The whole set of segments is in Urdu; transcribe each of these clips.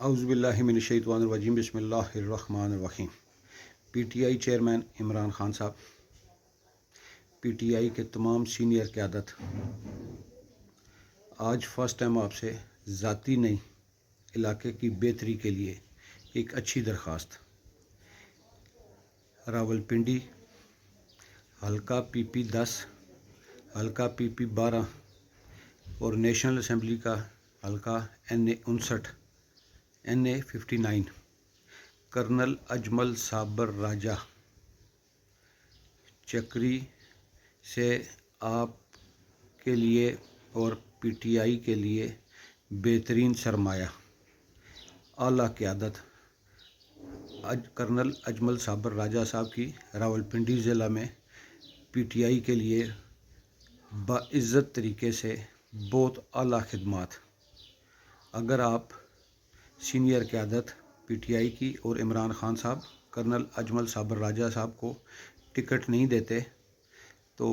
اعوذ باللہ من الشیطان الرجیم بسم اللہ الرحمن الرحیم۔ P T I chairman Imran Khan صاحب، پی ٹی آئی کے تمام سینئر قیادت، آج فرسٹ ٹائم آپ سے ذاتی نہیں علاقے کی بہتری کے لیے ایک اچھی درخواست۔ راولپنڈی حلقہ پی پی 10، حلقہ پی پی 12 اور نیشنل اسمبلی کا حلقہ NA 59 NA 59، کرنل اجمل صابر راجہ چکری سے آپ کے لیے اور پی ٹی آئی کے لیے بہترین سرمایہ، اعلیٰ قیادت کرنل اجمل صابر راجہ صاحب کی راولپنڈی ضلع میں پی ٹی آئی کے لیے باعزت طریقے سے بہت اعلیٰ خدمات۔ اگر آپ سینئر قیادت پی ٹی آئی کی اور عمران خان صاحب کرنل اجمل صابر راجہ صاحب کو ٹکٹ نہیں دیتے تو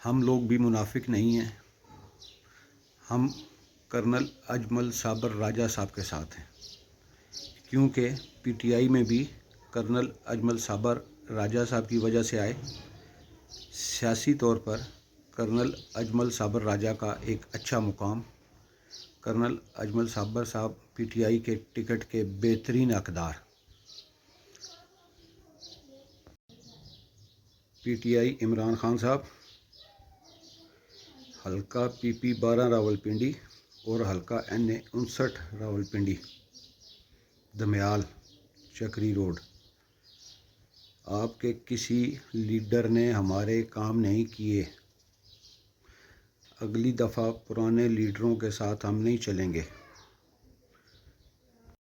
ہم لوگ بھی منافق نہیں ہیں، ہم کرنل اجمل صابر راجہ صاحب کے ساتھ ہیں، کیونکہ پی ٹی آئی میں بھی کرنل اجمل صابر راجہ صاحب کی وجہ سے آئے۔ سیاسی طور پر کرنل اجمل صابر راجہ کا ایک اچھا مقام، کرنل اجمل صابر صاحب پی ٹی آئی کے ٹکٹ کے بہترین حقدار۔ P T I Imran Khan صاحب، حلقہ پی پی 12 راولپنڈی اور حلقہ NA 59 راولپنڈی دمیال چکری روڈ۔ آپ کے کسی لیڈر نے ہمارے کام نہیں کیے، اگلی دفعہ پرانے لیڈروں کے ساتھ ہم نہیں چلیں گے۔